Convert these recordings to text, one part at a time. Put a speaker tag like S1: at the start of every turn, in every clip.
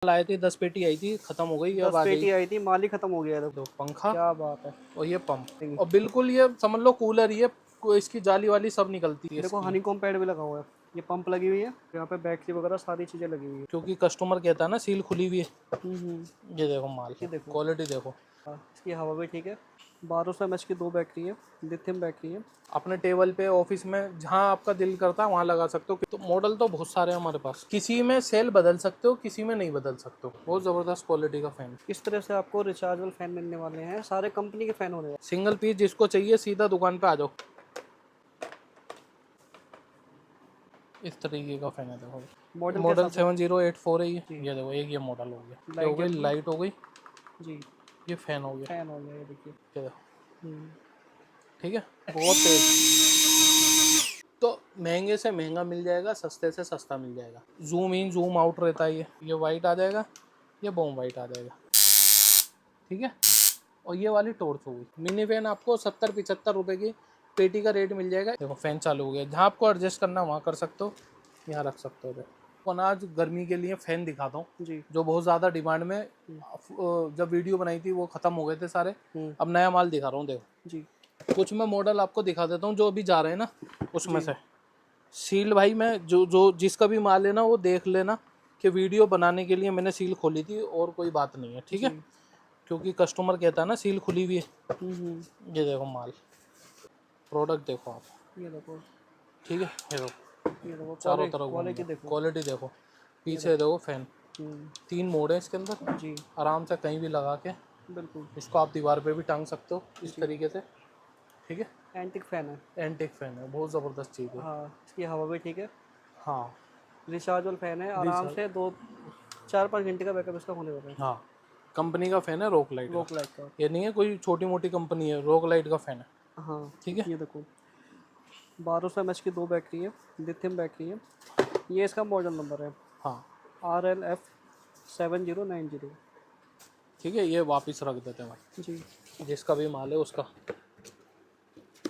S1: आए थे 10 पेटी आई थी, खत्म हो गई।
S2: 10 पेटी आई थी, माल ही खत्म हो गया।
S1: दो पंखा
S2: क्या बात है।
S1: और ये पंप और बिल्कुल ये समझ लो कूलर ही है, इसकी जाली वाली सब निकलती है
S2: देखो
S1: इसकी।
S2: हनीकॉम पैड भी लगा हुआ है, ये पंप लगी हुई है, यहाँ पे बैटरी वगैरह सारी चीजें लगी हुई है।
S1: क्योंकि कस्टमर कहता है ना सील खुली हुई है। ये देखो माल,
S2: ये देखो
S1: क्वालिटी देखो।
S2: इसकी हवा भी ठीक है। 1200 mAh की 2 बैटरी है, लिथियम बैटरी है।
S1: अपने टेबल पे ऑफिस में जहाँ आपका दिल करता है वहाँ लगा सकते हो। तो मॉडल तो बहुत सारे हैं हमारे पास, किसी में सेल बदल सकते हो, किसी में नहीं बदल सकते हो। बहुत ज़बरदस्त क्वालिटी का फैन।
S2: इस तरह से आपको रिचार्जेबल फैन मिलने वाले हैं, सारे कंपनी के फैन होने वाले
S1: सिंगल पीस जिसको चाहिए सीधा दुकान पे आ जाओ। इस तरीके का फैन है देखो। मॉडल 7084 है ये देखो। एक ये मॉडल हो गया, ये हो गई लाइट हो गई
S2: जी,
S1: ये फैन हो गया,
S2: फैन हो गया, ये देखिए।
S1: ये देखो ठीक है। बहुत तेज। तो महंगे से महंगा मिल जाएगा, सस्ते से सस्ता मिल जाएगा। जूम इन जूम आउट रहता है ये वाइट आ जाएगा, ये बॉम वाइट आ जाएगा, ठीक है। और ये वाली टॉर्च हो गई। मिनी फैन आपको 70-75 रुपए की पेटी का रेट मिल जाएगा। देखो फैन चालू हो गया, जहाँ आपको एडजस्ट करना है वहाँ कर सकते हो, यहाँ रख सकते हो। देखो आज गर्मी के लिए फैन दिखाता हूँ
S2: जी,
S1: जो बहुत ज़्यादा डिमांड में, जब वीडियो बनाई थी वो ख़त्म हो गए थे सारे। अब नया माल दिखा रहा हूँ देखो
S2: जी,
S1: कुछ मैं मॉडल आपको दिखा देता हूँ जो अभी जा रहे हैं ना उसमें से। सील भाई मैं जो जिसका भी माल है ना वो देख लेना कि वीडियो बनाने के लिए मैंने सील खोली थी और कोई बात नहीं है, ठीक है। क्योंकि कस्टमर कहता है ना सील खुली हुई है। ये देखो माल, प्रोडक्ट देखो आप,
S2: ये देखो,
S1: ठीक है। ये देखो चारों
S2: क्वालिटी
S1: तरफ
S2: क्वालिटी देखो।
S1: क्वालिटी देखो। पीछे देखो फैन, 3 मोड है इसके अंदर
S2: जी,
S1: आराम से कहीं भी लगा के
S2: बिल्कुल
S1: इसको आप दीवार पे भी टांग सकते हो इस तरीके से, ठीक है।
S2: एंटिक फैन है।
S1: एंटिक फैन है, बहुत ज़बरदस्त चीज़ है।
S2: हाँ, इसकी हवा भी ठीक है।
S1: हाँ
S2: रिचार्जेबल फैन है, आराम से 2-4-5 घंटे का बैकअप इसका होने वाला है।
S1: हाँ, कंपनी का फैन है रॉक लाइट
S2: रॉक
S1: का।
S2: लाइट का।
S1: ये नहीं है कोई छोटी मोटी कंपनी है, रॉक लाइट का फैन है,
S2: हाँ,
S1: ठीक है।
S2: ये देखो 1200 mAh की 2 बैटरी है, लिथियम बैटरी है। ये इसका मॉडल नंबर है
S1: हाँ
S2: RLF7090।
S1: ठीक है, ये वापस रख देते हैं भाई।
S2: जी,
S1: जिसका भी माल है उसका,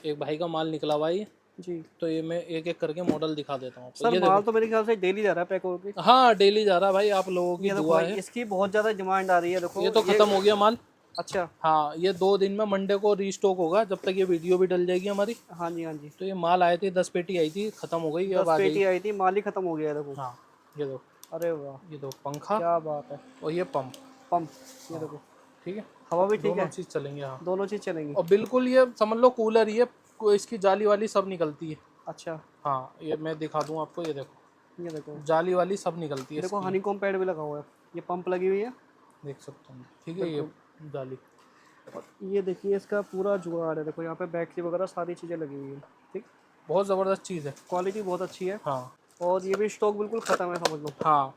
S1: एक भाई का माल निकला हुआ है
S2: जी
S1: तो ये मैं एक एक करके मॉडल दिखा देता हूँ।
S2: सर,
S1: ये
S2: माल
S1: देखो,
S2: तो मेरे ख्याल से डेली जा रहा है पैक होकर के।
S1: हाँ डेली जा रहा है भाई, आप लोगों की
S2: ये देखो
S1: दुआ
S2: भाई,
S1: है।
S2: इसकी बहुत ज़्यादा डिमांड आ रही है। देखो
S1: ये तो खत्म हो गया माल।
S2: अच्छा,
S1: हाँ ये 2 दिन में मंडे को रीस्टॉक होगा, जब तक ये वीडियो भी डल जाएगी हमारी।
S2: हाँ जी, हाँ जी।
S1: तो ये माल आए थे 10 पेटी आई थी, खत्म हो गई, अब
S2: 10
S1: आ
S2: पेटी
S1: जाएगी।
S2: आई थी, माल ही खत्म हो गया। देखो,
S1: हाँ ये दो,
S2: अरे वाह,
S1: ये दो पंखा
S2: क्या बात है।
S1: और ये पंप,
S2: पंप, ये देखो,
S1: ठीक है।
S2: हवा भी ठीक
S1: दोनों
S2: है,
S1: चीज़ चलेंगे हाँ।
S2: दोनों चीज़ चलेंगी।
S1: और बिल्कुल ये समझ लो कूलर ही है, इसकी जाली वाली सब निकलती है।
S2: अच्छा,
S1: हाँ ये मैं दिखा दूँ आपको, ये देखो
S2: ये देखो,
S1: जाली वाली सब निकलती है
S2: देखो
S1: इसकी,
S2: हनीकॉम पैड भी लगा हुआ है, ये पंप लगी हुई है।
S1: देख सकते हैं, ठीक है। ये जाली,
S2: और ये देखिए इसका पूरा जुगाड़ है। देखो यहाँ पे बैटरी वगैरह सारी चीज़ें लगी हुई है। ठीक,
S1: बहुत ज़बरदस्त चीज़ है।
S2: क्वालिटी बहुत अच्छी है।
S1: हाँ
S2: और ये भी स्टॉक बिल्कुल ख़त्म है, समझ लो।
S1: हाँ,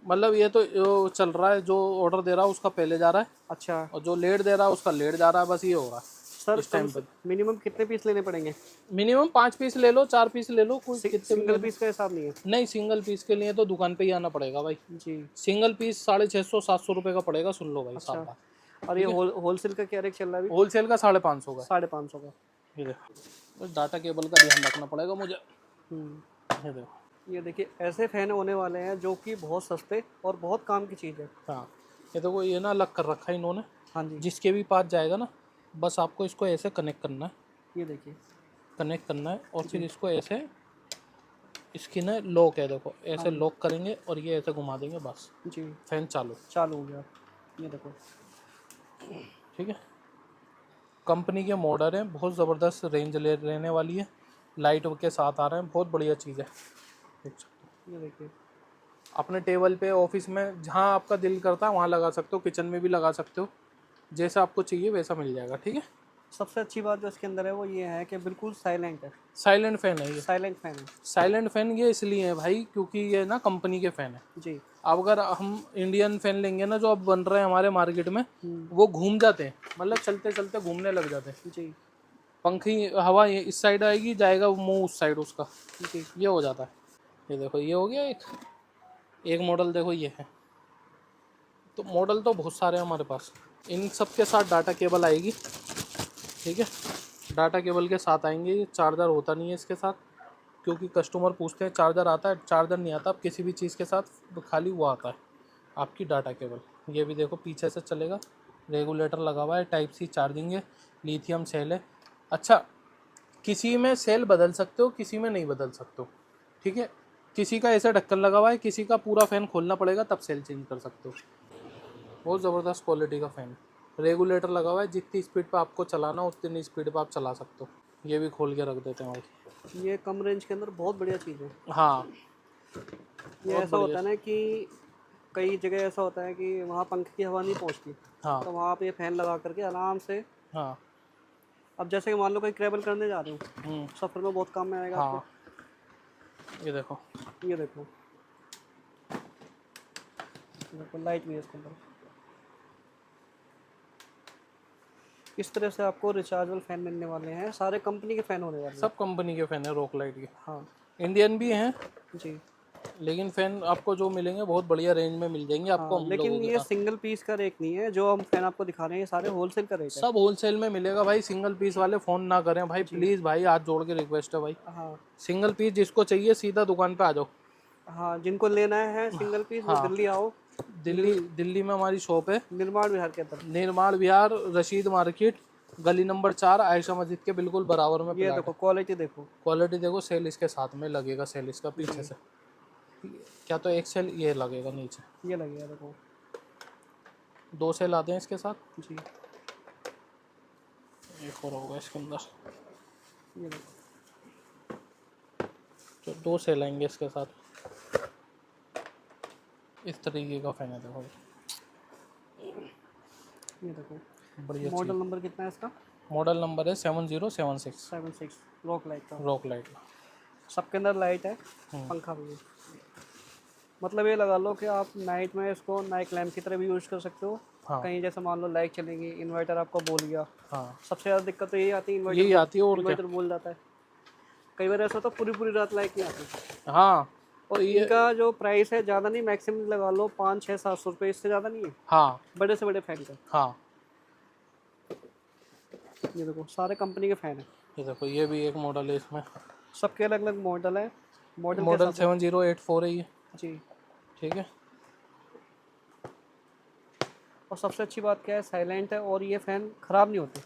S1: मतलब ये तो जो चल रहा है, जो ऑर्डर दे रहा है उसका पहले जा रहा है
S2: अच्छा
S1: और जो लेट दे रहा है उसका लेट जा रहा है, बस ये हो रहा है
S2: सर,
S1: इस टाइम पर।
S2: मिनिमम कितने पीस लेने पड़ेंगे?
S1: मिनिमम 5 पीस ले लो, 4 पीस ले लो, कोई कितने भी ले
S2: सिंगल
S1: लो।
S2: पीस का हिसाब नहीं है?
S1: नहीं, सिंगल पीस के लिए तो दुकान पे ही आना पड़ेगा भाई।
S2: जी,
S1: सिंगल पीस 650-700 रुपये का पड़ेगा, सुन लो भाई साहब
S2: अच्छा।
S1: बात।
S2: और ये होलसेल का क्या रेट चल रहा है अभी?
S1: होलसेल का 550 का।
S2: 550 का।
S1: ये देखो, बस डाटा केबल का ध्यान रखना पड़ेगा मुझे। ये देखो,
S2: ये देखिए ऐसे फैन होने वाले हैं जो कि बहुत सस्ते और बहुत काम की चीज़ है।
S1: हाँ ये देखो, ये ना अलग कर रखा है इन्होंने,
S2: हाँ जी,
S1: जिसके भी पास जाएगा ना बस आपको इसको ऐसे कनेक्ट करना है,
S2: ये देखिए,
S1: कनेक्ट करना है और फिर इसको ऐसे, इसकी ना लॉक है देखो, ऐसे लॉक करेंगे और ये ऐसे घुमा देंगे, बस
S2: जी,
S1: फैन चालू।
S2: चालू हो गया। ये देखो,
S1: ठीक है, कंपनी के मॉडल हैं, बहुत ज़बरदस्त रेंज रहने वाली है, लाइट के साथ आ रहे हैं, बहुत बढ़िया चीज़ है। देख सकते हो,
S2: ये देखिए,
S1: अपने टेबल पे ऑफिस में जहाँ आपका दिल करता है वहाँ लगा सकते हो, किचन में भी लगा सकते हो, जैसा आपको चाहिए वैसा मिल जाएगा, ठीक है।
S2: सबसे अच्छी बात जो इसके अंदर है वो ये है कि बिल्कुल साइलेंट है।
S1: साइलेंट फैन है ये।
S2: साइलेंट फैन है।
S1: साइलेंट फैन ये इसलिए है भाई क्योंकि ये ना कंपनी के फ़ैन है।
S2: जी,
S1: अब अगर हम इंडियन फ़ैन लेंगे ना जो अब बन रहे हैं हमारे मार्केट में, वो घूम जाते हैं, मतलब चलते चलते घूमने लग जाते हैं।
S2: जी,
S1: पंखी हवा ये इस साइड आएगी, जाएगा मुंह उस साइड उसका,
S2: जी,
S1: ये हो जाता है। ये देखो ये हो गया एक मॉडल, देखो ये है। तो मॉडल तो बहुत सारे हैं हमारे पास, इन सब के साथ डाटा केबल आएगी, ठीक है। डाटा केबल के साथ आएंगे, ये चार्जर होता नहीं है इसके साथ, क्योंकि कस्टमर पूछते हैं चार्जर आता है, चार्जर नहीं आता। अब किसी भी चीज़ के साथ खाली वो आता है, आपकी डाटा केबल। ये भी देखो पीछे से चलेगा, रेगुलेटर लगा हुआ है, टाइप सी चार्जिंग है, लिथियम सेल है। अच्छा, किसी में सेल बदल सकते हो, किसी में नहीं बदल सकते हो, ठीक है। किसी का ऐसा ढक्कन लगा हुआ है, किसी का पूरा फ़ैन खोलना पड़ेगा तब सेल चेंज कर सकते हो। बहुत ज़बरदस्त क्वालिटी का फ़ैन है। रेगुलेटर लगा हुआ है, जितनी स्पीड पे आपको चलाना हो उतनी स्पीड पे आप चला सकते हो। ये भी खोल के रख देते हैं भाई।
S2: ये कम रेंज के अंदर बहुत बढ़िया चीज़ है।
S1: हाँ,
S2: ये
S1: बहुत
S2: ऐसा
S1: बढ़िया।
S2: होता है ना कि कई जगह ऐसा होता है कि वहाँ पंखे की हवा नहीं पहुँचती,
S1: हाँ
S2: तो वहाँ पे ये फ़ैन लगा करके आराम से,
S1: हाँ।
S2: अब जैसे कि मान लो कहीं ट्रैवल करने जा रहे हो,
S1: हम्म,
S2: सफ़र में बहुत काम में आएगा आपके।
S1: हाँ, ये देखो।
S2: ये देखो, लाइट भी है इसके अंदर। इस तरह से आपको रिचार्जेबल फ़ैन मिलने वाले हैं, सारे कंपनी के फ़ैन होने वाले हैं।
S1: सब कंपनी के फ़ैन है रॉक लाइट के,
S2: हाँ
S1: इंडियन भी हैं,
S2: जी।
S1: लेकिन फ़ैन आपको जो मिलेंगे बहुत बढ़िया रेंज में मिल जाएंगे आपको
S2: हाँ,
S1: हम
S2: लेकिन
S1: लोगों के
S2: ये
S1: पास।
S2: सिंगल पीस का रेट नहीं है, जो हम फ़ैन आपको दिखा रहे हैं ये सारे होलसेल का रेट है।
S1: सब होलसेल में मिलेगा भाई, सिंगल पीस वाले फ़ोन ना करें भाई, प्लीज़ भाई, हाथ जोड़ के रिक्वेस्ट है भाई।
S2: हाँ
S1: सिंगल पीस जिसको चाहिए सीधा दुकान पे आ जाओ।
S2: हाँ, जिनको लेना है सिंगल पीस वो
S1: हाँ,
S2: दिल्ली आओ।
S1: दिल्ली में हमारी शॉप है,
S2: निर्माण विहार के अंदर।
S1: निर्माण विहार, रशीद मार्केट, गली नंबर 4, आयशा मस्जिद के बिल्कुल बराबर में
S2: ये
S1: प्लाट
S2: देखो
S1: है।
S2: क्वालिटी देखो।
S1: क्वालिटी देखो, सेल इसके साथ में लगेगा, सेल इसका पीछे से, क्या तो एक सेल ये लगेगा नीचे,
S2: ये लगेगा देखो
S1: 2 सेल आते हैं इसके साथ,
S2: जी।
S1: एक और होगा इसके अंदर,
S2: ये देखो,
S1: तो 2 सेल आएंगे इसके साथ। इस तरीके का फैन है देखो,
S2: ये देखो।
S1: बढ़िया चीज़।
S2: मॉडल नंबर कितना है इसका?
S1: मॉडल नंबर है 7076,
S2: 76, रॉक लाइट का।
S1: रॉक लाइट का।
S2: सबके अंदर लाइट है, पंखा भी है। मतलब ये लगा लो कि आप नाइट में इसको नाइट लैम्प की तरह भी यूज़ कर सकते हो।
S1: हाँ
S2: कहीं जैसे मान लो लाइट चलेगी, इन्वर्टर आपका बोल गया।
S1: हाँ,
S2: सबसे ज़्यादा दिक्कत तो यही आती है,
S1: यही आती है और क्या।
S2: इन्वर्टर बोल जाता है। कई बार ऐसा होता है पूरी पूरी रात लाइट नहीं आती।
S1: हाँ,
S2: और इनका जो प्राइस है ज़्यादा नहीं, मैक्सिमम लगा लो 500-600-700 रुपये, इससे ज़्यादा नहीं है
S1: हाँ
S2: बड़े से बड़े फ़ैन का।
S1: हाँ,
S2: ये देखो सारे कंपनी के फ़ैन है।
S1: ये देखो ये भी एक मॉडल है इसमें,
S2: सबके अलग अलग मॉडल है, मॉडल के
S1: मॉडल
S2: हिसाब से
S1: 7084 है ये,
S2: जी।
S1: ठीक है।
S2: और सबसे अच्छी बात क्या है, साइलेंट है और ये फ़ैन ख़राब नहीं होते।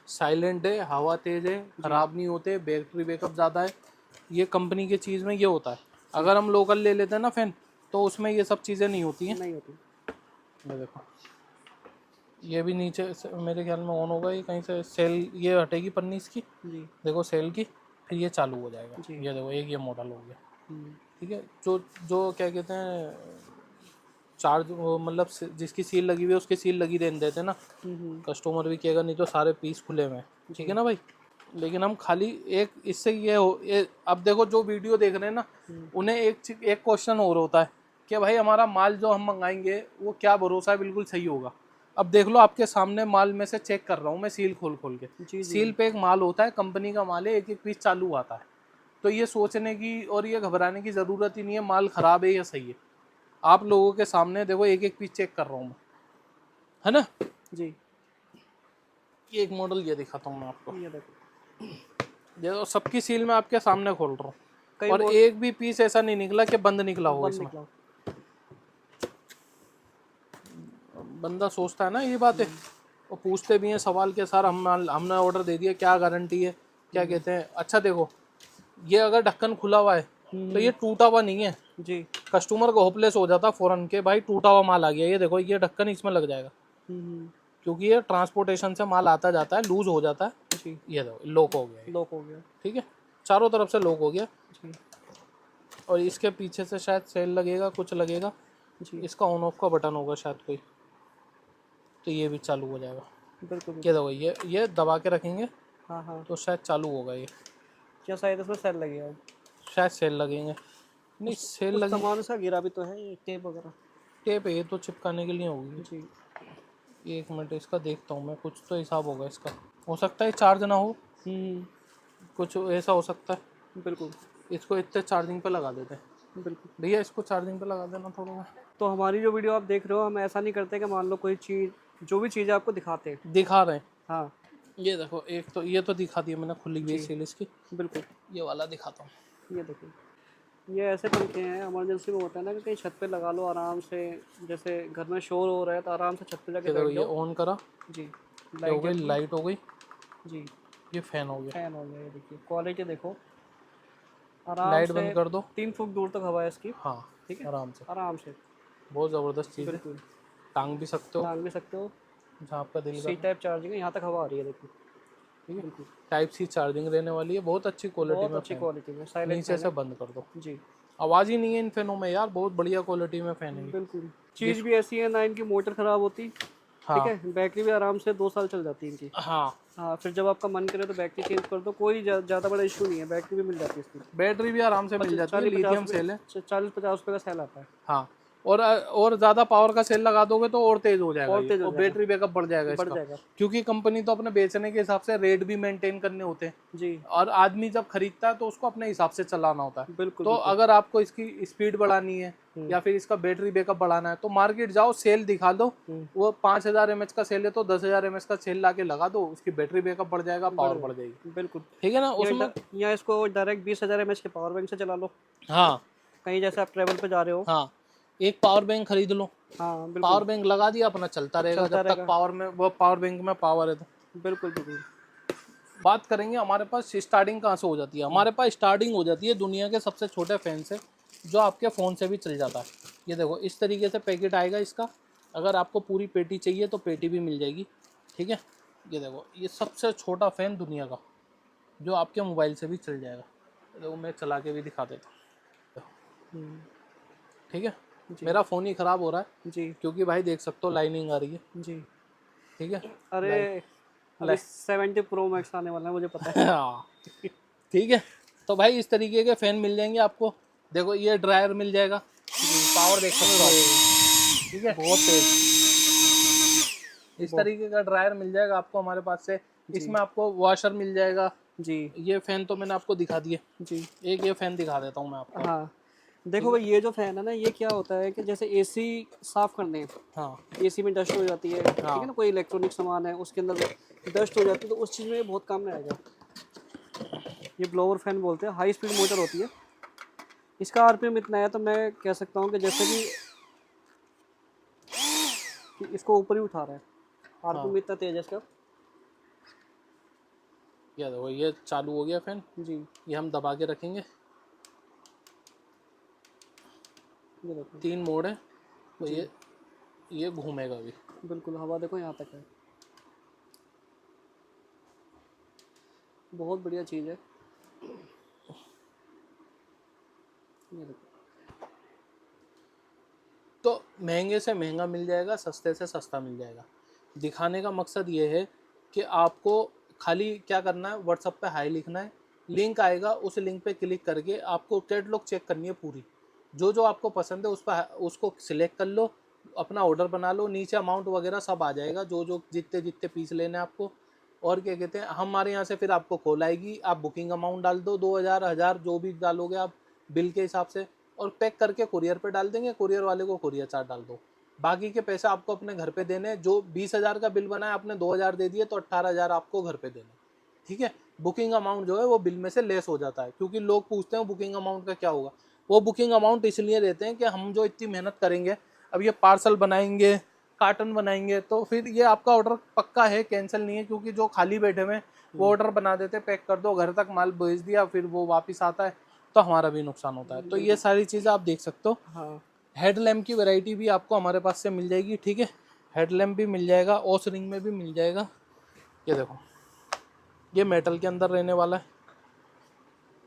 S1: साइलेंट है, हवा तेज है, ख़राब नहीं होते, बैटरी बैकअप ज़्यादा है। ये कंपनी की चीज़ में ये होता है। अगर हम लोकल ले लेते हैं ना फैन, तो उसमें ये सब चीज़ें नहीं होती हैं।
S2: नहीं होती।
S1: ये देखो, ये भी नीचे मेरे ख्याल में ऑन होगा, ये कहीं से सेल ये हटेगी पन्नी इसकी,
S2: जी
S1: देखो सेल की, फिर ये चालू हो जाएगा।
S2: जी।
S1: ये देखो एक ये मॉडल हो गया,
S2: हम्म,
S1: ठीक है। जो जो क्या कहते हैं, चार्ज वो मतलब जिसकी सील लगी हुई है उसकी सील लगी रहने देते हैं ना,
S2: हम्म,
S1: कस्टमर भी कहेगा नहीं तो सारे पीस खुले हुए हैं, ठीक है ना भाई। लेकिन हम खाली एक इससे अब देखो जो वीडियो देख रहे हैं ना, उन्हें एक क्वेश्चन और होता है कि भाई हमारा माल जो हम मंगाएंगे वो क्या भरोसा है बिल्कुल सही होगा। अब देख लो आपके सामने माल में से चेक कर रहा हूँ मैं, सील खोल खोल के,
S2: जी जी।
S1: सील पे एक माल होता है, कंपनी का माल है, एक एक पीस चालू आता है। तो ये सोचने की और ये घबराने की ज़रूरत ही नहीं है माल ख़राब है या सही है। आप लोगों के सामने देखो एक एक पीस चेक कर रहा हूँ मैं, है ना।
S2: जी
S1: ये एक मॉडल ये दिखाता हूँ मैं आपको,
S2: ये देखो
S1: ये तो सबकी सील मैं आपके सामने खोल रहा
S2: कई
S1: हूँ, और एक भी पीस ऐसा नहीं निकला कि बंद निकला हो
S2: बंद
S1: इसमें।
S2: निकला।
S1: बंदा सोचता है ना ये बातें, और पूछते भी हैं सवाल के सर हमने ऑर्डर दे दिया, क्या गारंटी है, क्या कहते हैं। अच्छा देखो, ये अगर ढक्कन खुला हुआ है तो ये टूटा हुआ नहीं है,
S2: जी।
S1: कस्टमर को होपलेस हो जाता फ़ौरन के भाई टूटा हुआ माल आ गया। ये देखो ये ढक्कन इसमें लग जाएगा, क्योंकि ये ट्रांसपोर्टेशन से माल आता जाता है, लूज हो जाता है।
S2: जी।
S1: ये देखो लॉक हो गया ये,
S2: लॉक हो गया।
S1: ठीक है, चारों तरफ से लॉक हो गया।
S2: जी
S1: और इसके पीछे से शायद सेल लगेगा, कुछ लगेगा,
S2: जी।
S1: इसका ऑन ऑफ का बटन होगा शायद कोई, तो ये भी चालू हो जाएगा।
S2: बिल्कुल।
S1: ये देखो ये दबा के रखेंगे
S2: हाँ हाँ।
S1: तो शायद चालू होगा ये,
S2: क्या शायद इसमें सेल लगेगा।
S1: शायद सेल लगेंगे, नहीं सेल
S2: कुछ
S1: लगे,
S2: सामान इसका गिरा भी तो है, ये टेप वगैरह।
S1: टेप है ये तो चिपकाने के लिए होगी।
S2: जी।
S1: एक मिनट इसका देखता हूँ मैं, कुछ तो हिसाब होगा इसका, हो सकता है चार्ज ना हो, कुछ ऐसा हो सकता है।
S2: बिल्कुल
S1: इसको इतने चार्जिंग पे लगा देते हैं
S2: बिल्कुल।
S1: भैया, इसको चार्जिंग पे लगा देना थोड़ा।
S2: तो हमारी जो वीडियो आप देख रहे हो, हम ऐसा नहीं करते कि मान लो कोई चीज़, जो भी चीज़ आपको दिखाते हैं।
S1: दिखा रहे हैं,
S2: हाँ
S1: ये देखो एक तो ये तो दिखा दिया मैंने खुली हुई
S2: जी।
S1: सील इसकी,
S2: बिल्कुल।
S1: ये वाला दिखाता हूँ।
S2: ये देखो, ये ऐसे पंखे हैं, इमरजेंसी में होता है ना कि कहीं छत पे लगा लो आराम से, जैसे घर में शोर हो रहा है तो आराम से छत पे जाके
S1: ये देखो,
S2: बैठ
S1: ये
S2: जाओ।
S1: ऑन करा,
S2: जी,
S1: ये हो
S2: लाइट
S1: गई,
S2: जल गई।
S1: लाइट हो गई,
S2: जी,
S1: ये फैन हो गया।
S2: फैन हो गया। ये देखिए क्वालिटी देखो, आराम
S1: लाइट
S2: से
S1: बंद कर दो।
S2: 3 फुट दूर तक हवा है इसकी।
S1: हाँ,
S2: ठीक है,
S1: आराम से,
S2: आराम से,
S1: बहुत ज़बरदस्त चीज़ है।
S2: बिल्कुल।
S1: टांग भी सकते हो
S2: टांग भी सकते हो।
S1: जहाँ आपका दिल
S2: सी
S1: कर।
S2: टाइप चार्जिंग है, यहाँ तक हवा आ रही है देखिए।
S1: ठीक है,
S2: बिल्कुल,
S1: टाइप सी चार्जिंग रहने वाली है, बहुत अच्छी क्वालिटी
S2: बहुत
S1: में
S2: अच्छी
S1: फ़ैन।
S2: क्वालिटी में, साइलेंट
S1: नीचे
S2: फैन
S1: से
S2: है।
S1: बंद कर दो,
S2: जी,
S1: आवाज़ ही नहीं है इन फैनों में यार, बहुत बढ़िया क्वालिटी में फ़ैन है ये।
S2: बिल्कुल। चीज़ भी ऐसी है ना, इनकी मोटर ख़राब होती। ठीक
S1: हाँ
S2: है, बैटरी भी आराम से 2 साल चल जाती है इनकी।
S1: हाँ,
S2: हाँ, फिर जब आपका मन करे तो बैटरी चेंज कर दो, कोई ज़्यादा बड़ा इशू नहीं है, बैटरी भी मिल जाती है इसकी।
S1: बैटरी भी आराम से मिल जाती है,
S2: 40-50
S1: लिथियम
S2: रुपये,
S1: सेल है।
S2: 40-50 रुपये का सेल आता है।
S1: हाँ, और ज़्यादा पावर का सेल लगा दोगे तो और तेज़ हो जाएगा
S2: और
S1: ये,
S2: तेज़ हो
S1: और
S2: जाएगा,
S1: बैटरी बैकअप बढ़ जाएगा
S2: बढ़
S1: इसका।
S2: जाएगा।
S1: क्योंकि कंपनी तो अपने बेचने के हिसाब से रेट भी मेंटेन करने होते हैं,
S2: जी,
S1: और आदमी जब खरीदता है तो उसको अपने हिसाब से चलाना होता है।
S2: बिल्कुल,
S1: तो
S2: बिल्कुल।
S1: अगर आपको इसकी स्पीड बढ़ानी है या फिर इसका बैटरी बैकअप बढ़ाना है तो मार्केट जाओ, सेल दिखा दो। वो 5000 mAh का सेल है तो 10,000 mAh का सेल ला के लगा दो, उसकी बैटरी बैकअप बढ़ जाएगा,
S2: बढ़
S1: पावर बढ़ जाएगी।
S2: जाएगा, बिल्कुल।
S1: ठीक है ना उसमें।
S2: या इसको डायरेक्ट 20,000 mAh के पावर बैंक से चला लो,
S1: हाँ
S2: कहीं जैसे आप ट्रैवल पे जा रहे हो।
S1: हाँ, एक पावर बैंक खरीद लो,
S2: हाँ, बिल्कुल,
S1: पावर बैंक लगा दिया, अपना चलता रहेगा
S2: चलता
S1: जब तक
S2: रहेगा।
S1: पावर में, वो पावर बैंक में पावर है तो।
S2: बिल्कुल, बिल्कुल।
S1: बात करेंगे हमारे पास स्टार्टिंग कहाँ से हो जाती है। हमारे पास स्टार्टिंग हो जाती है दुनिया के सबसे छोटे फैन से, जो आपके फ़ोन से भी चल जाता है। ये देखो, इस तरीके से पैकेट आएगा इसका। अगर आपको पूरी पेटी चाहिए तो पेटी भी मिल जाएगी। ठीक है, ये देखो, ये सबसे छोटा फ़ैन दुनिया का, जो आपके मोबाइल से भी चल जाएगा। देखो, मैं चला के भी दिखा देता हूँ। ठीक है, मेरा फ़ोन ही ख़राब हो रहा है
S2: जी,
S1: क्योंकि भाई देख सकते हो लाइनिंग आ रही है।
S2: जी।
S1: ठीक है,
S2: अरे, अभी 70 प्रो मैक्स आने वाला है, मुझे पता है।
S1: हाँ, ठीक है। तो भाई इस तरीके के फैन मिल जाएंगे आपको। देखो, ये ड्रायर मिल जाएगा, पावर देख सकते हो आप। ठीक है, बहुत तेज। इस तरीके का ड्रायर मिल जाएगा आपको हमारे पास से।
S2: जी,
S1: इसमें आपको वॉशर मिल जाएगा।
S2: जी,
S1: ये फैन तो मैंने आपको दिखा दिए,
S2: जी।
S1: एक ये फैन दिखा देता हूँ मैं आपको।
S2: हाँ, देखो भाई, ये जो फैन है ना, ये क्या होता है कि जैसे एसी साफ करने हैं,
S1: हाँ
S2: एसी में डस्ट हो जाती है, ठीक
S1: हाँ,
S2: है ना, कोई इलेक्ट्रॉनिक सामान है उसके अंदर डस्ट हो जाती है, तो उस चीज़ में ये बहुत काम में आएगा। ये ब्लोअर फैन बोलते हैं, हाई स्पीड मोटर होती है। इसका आरपीएम इतना है तो मैं कह सकता हूँ कि जैसे कि इसको ऊपर ही उठा रहा है, आरपीएम इतना तेज है इसका।
S1: ये देखो, ये चालू हो गया फैन।
S2: जी,
S1: ये हम दबा के रखेंगे,
S2: ये देखो,
S1: 3 मोड है तो ये घूमेगा भी।
S2: बिल्कुल, हवा देखो यहाँ तक है, बहुत बढ़िया चीज़ है। ये देखो,
S1: तो महंगे से महंगा मिल जाएगा, सस्ते से सस्ता मिल जाएगा। दिखाने का मकसद ये है कि आपको खाली क्या करना है, व्हाट्सएप पे हाई लिखना है, लिंक आएगा, उस लिंक पे क्लिक करके आपको कैटलॉग चेक करनी है पूरी। जो जो आपको पसंद है उसको सिलेक्ट कर लो, अपना ऑर्डर बना लो, नीचे अमाउंट वगैरह सब आ जाएगा, जो जो जितने जितने पीस लेने हैं आपको। और क्या कहते हैं, हमारे यहाँ से फिर आपको कॉल आएगी, आप बुकिंग अमाउंट डाल दो, 2000 1000 जो भी डालोगे आप बिल के हिसाब से, और पैक करके कुरियर पे डाल देंगे, कुरियर वाले को कुरियर चार्ज डाल दो। बाकी के पैसे आपको अपने घर पे देने। जो 20,000 का बिल बना है, आपने 2000 दे दिए तो 18,000 आपको घर पे देने। ठीक है, बुकिंग अमाउंट जो है वो बिल में से लेस हो जाता है, क्योंकि लोग पूछते हैं बुकिंग अमाउंट का क्या होगा। वो बुकिंग अमाउंट इसलिए देते हैं कि हम जो इतनी मेहनत करेंगे, अब ये पार्सल बनाएंगे, कार्टन बनाएंगे, तो फिर ये आपका ऑर्डर पक्का है, कैंसिल नहीं है। क्योंकि जो खाली बैठे हुए वो ऑर्डर बना देते, पैक कर दो, घर तक माल भेज दिया, फिर वो वापस आता है तो हमारा भी नुकसान होता है। तो ये सारी चीज़ें आप देख सकते हो।
S2: हाँ,
S1: हेडलैम्प की वैरायटी भी आपको हमारे पास से मिल जाएगी। ठीक है, हेडलैम्प भी मिल जाएगा, ओस रिंग में भी मिल जाएगा। ये देखो, ये मेटल के अंदर रहने वाला है,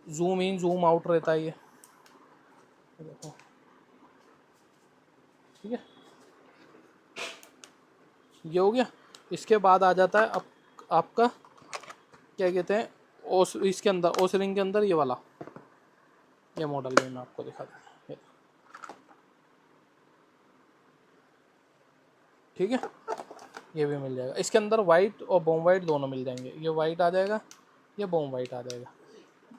S1: जूम इन जूम आउट रहता है ये देखो। ठीक है, ये हो गया। इसके बाद आ जाता है अब आपका क्या कहते हैं, ओस, इसके अंदर ओस रिंग के अंदर ये वाला, ये मॉडल भी मैं आपको दिखा दूँ। ठीक है, ये भी मिल जाएगा। इसके अंदर वाइट और बॉम वाइट दोनों मिल जाएंगे। ये वाइट आ जाएगा, ये बॉम वाइट आ जाएगा।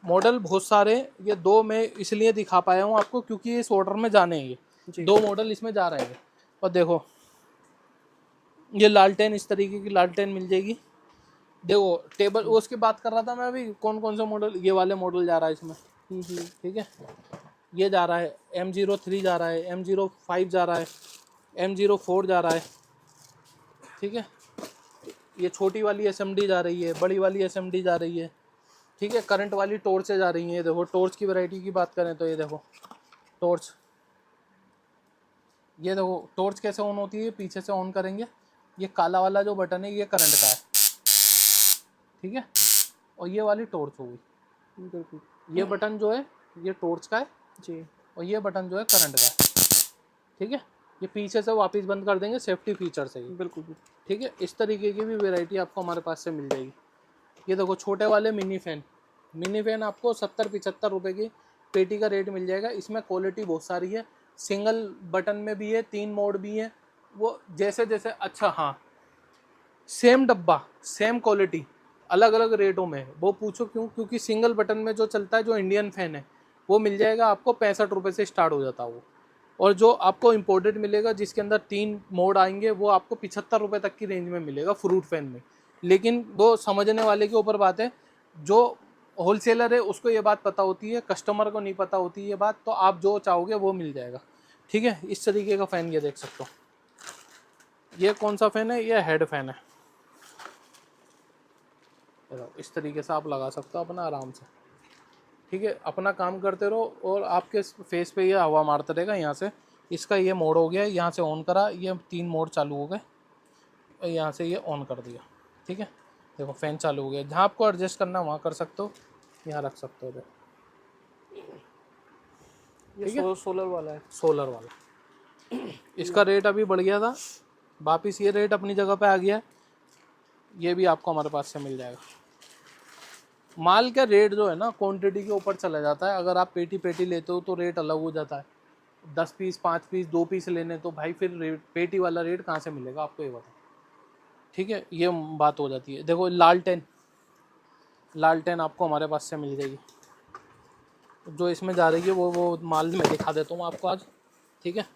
S1: मॉडल बहुत सारे, ये दो मैं इसलिए दिखा पाया हूँ आपको क्योंकि इस ऑर्डर में जाने हैं, ये 2 मॉडल इसमें जा रहे हैं। और देखो, ये लालटेन, इस तरीके की लालटेन मिल जाएगी। देखो टेबल, उसकी बात कर रहा था मैं अभी, कौन कौन सा मॉडल, ये वाले मॉडल जा रहा है इसमें। ठीक है, ये जा रहा है, M03 जा रहा है, M05 जा रहा है, M04 जा रहा है, ठीक है। ये छोटी वाली SMD जा रही है, बड़ी वाली SMD जा रही है, ठीक है। करंट वाली टॉर्चें जा रही हैं। देखो टॉर्च की वैरायटी की बात करें तो ये देखो टॉर्च, ये देखो टॉर्च कैसे ऑन होती है, पीछे से ऑन करेंगे, ये काला वाला जो बटन है ये करंट का है, ठीक है। और ये वाली टॉर्च हो गई,
S2: बिल्कुल।
S1: ये बटन जो है ये टॉर्च का है
S2: जी।
S1: और ये बटन जो है करंट का है, ठीक है। ये पीछे से वापस बंद कर देंगे, सेफ्टी फीचर से ही,
S2: बिल्कुल।
S1: ठीक है। इस तरीके की भी वैरायटी आपको हमारे पास से मिल जाएगी। ये देखो छोटे वाले मिनी फैन आपको 70-75 रुपए की पेटी का रेट मिल जाएगा। इसमें क्वालिटी बहुत सारी है, सिंगल बटन में भी है, 3 मोड भी है, वो जैसे जैसे, अच्छा हाँ, सेम डब्बा सेम क्वालिटी अलग अलग रेटों में है। वो पूछो क्यों, क्योंकि सिंगल बटन में जो चलता है जो इंडियन फैन है वो मिल जाएगा आपको 65 रुपये से स्टार्ट हो जाता है वो, और जो आपको इम्पोर्टेड मिलेगा जिसके अंदर 3 मोड आएंगे वो आपको 75 रुपये तक की रेंज में मिलेगा फ्रूट फैन में। लेकिन वो समझने वाले के ऊपर बात है, जो होलसेलर है उसको ये बात पता होती है, कस्टमर को नहीं पता होती ये बात, तो आप जो चाहोगे वो मिल जाएगा, ठीक है। इस तरीके का फ़ैन ये देख सकते हो। ये कौन सा फ़ैन है, ये हेड फैन है। इस तरीके से आप लगा सकते हो अपना आराम से, ठीक है। अपना काम करते रहो और आपके फेस पे ये हवा मारता रहेगा यहाँ से। इसका ये मोड हो गया, यहाँ से ऑन करा, ये 3 मोड चालू हो गए, और यहाँ से ये ऑन कर दिया, ठीक है। देखो फ़ैन चालू हो गया। जहाँ आपको एडजस्ट करना है वहाँ कर सकते हो, यहाँ रख सकते हो। देखो
S2: ये सोलर वाला है।
S1: सोलर वाला, इसका रेट अभी बढ़ गया था, वापिस ये रेट अपनी जगह पे आ गया है। ये भी आपको हमारे पास से मिल जाएगा। माल का रेट जो है ना क्वांटिटी के ऊपर चला जाता है। अगर आप पेटी लेते हो तो रेट अलग हो जाता है। 10 पीस, 5 पीस, 2 पीस लेने तो भाई फिर रेट पेटी वाला रेट कहाँ से मिलेगा आपको, ये बताओ, ठीक है। ये बात हो जाती है। देखो लालटेन आपको हमारे पास से मिल जाएगी। जो इसमें जा रही है वो माल में दिखा देता हूँ आपको आज, ठीक है।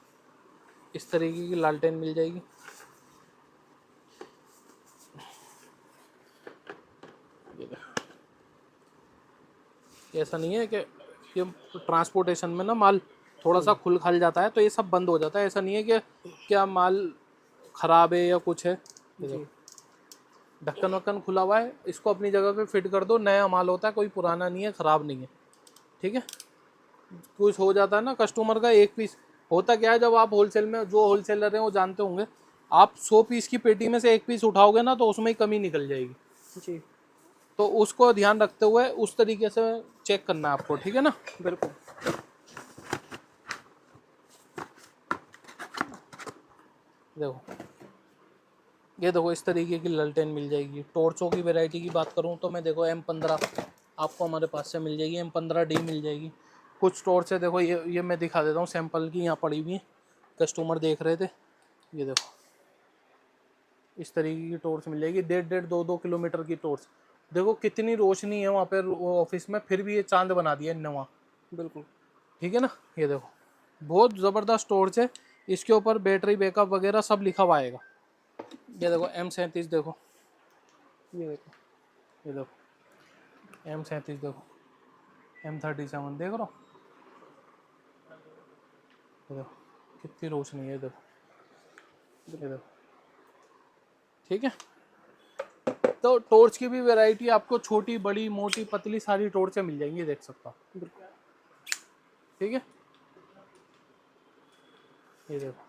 S1: इस तरीके की लालटेन मिल जाएगी। ऐसा नहीं है कि ये ट्रांसपोर्टेशन में ना माल थोड़ा सा खुल खल जाता है तो ये सब बंद हो जाता है। ऐसा नहीं है कि क्या माल ख़राब है या कुछ है। ढक्कन वक्कन खुला हुआ है, इसको अपनी जगह पे फिट कर दो। नया माल होता है, कोई पुराना नहीं है, ख़राब नहीं है, ठीक है। कुछ हो जाता है ना कस्टमर का, एक पीस होता क्या है, जब आप होलसेल में, जो होलसेलर हैं वो जानते होंगे, आप 100 पीस की पेटी में से 1 पीस उठाओगे ना तो उसमें ही कमी निकल जाएगी
S2: जी।
S1: तो उसको ध्यान रखते हुए उस तरीके से चेक करना है आपको, ठीक है ना।
S2: बिल्कुल।
S1: देखो ये देखो इस तरीके की लालटेन मिल जाएगी। टॉर्चों की वैरायटी की बात करूँ तो मैं देखो M15 आपको हमारे पास से मिल जाएगी, M15D मिल जाएगी। कुछ टॉर्च है, देखो ये मैं दिखा देता हूँ सैंपल की, यहाँ पड़ी हुई है, कस्टमर देख रहे थे। ये देखो इस तरीके की टॉर्च मिल जाएगी, 1.5 2 किलोमीटर की टॉर्च। देखो कितनी रोशनी है वहाँ पर ऑफिस में, फिर भी ये चांद बना दिया इन वहाँ,
S2: बिल्कुल,
S1: ठीक है ना। ये देखो बहुत ज़बरदस्त टॉर्च है, इसके ऊपर बैटरी बैकअप वगैरह सब लिखा हुआ आएगा। ये देखो M37, देखो
S2: ये देखो,
S1: ये देखो M37, देखो M37 देख रहे हो, ये देखो कितनी रोशनी है, देखो ये देखो, ठीक है। तो टॉर्च की भी वैरायटी आपको छोटी बड़ी मोटी पतली सारी टॉर्चें मिल जाएंगी, देख सकता हूँ, ठीक है। ये देखो,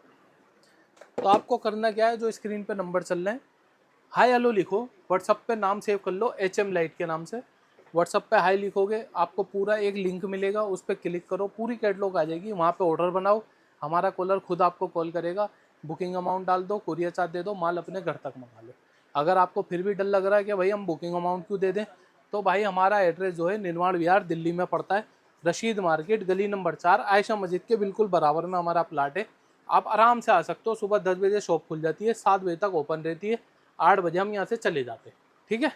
S1: तो आपको करना क्या है, जो स्क्रीन पे नंबर चल रहे हैं, हाय हेलो लिखो, व्हाट्सअप पे नाम सेव कर लो HM लाइट के नाम से। व्हाट्सअप पे हाय लिखोगे, आपको पूरा एक लिंक मिलेगा, उस पर क्लिक करो, पूरी कैटलॉग आ जाएगी। वहाँ पे ऑर्डर बनाओ, हमारा कॉलर खुद आपको कॉल करेगा, बुकिंग अमाउंट डाल दो, कुरियर चार्ज दे दो, माल अपने घर तक मंगा लो। अगर आपको फिर भी डर लग रहा है कि भाई हम बुकिंग अमाउंट क्यों दे दें, तो भाई हमारा एड्रेस जो है निर्माण विहार दिल्ली में पड़ता है, रशीद मार्केट गली नंबर 4 आयशा मस्जिद के बिल्कुल बराबर में हमारा प्लाट है। आप आराम से आ सकते हो। सुबह 10 बजे शॉप खुल जाती है, 7 बजे तक ओपन रहती है, 8 बजे हम यहाँ से चले जाते हैं, ठीक है।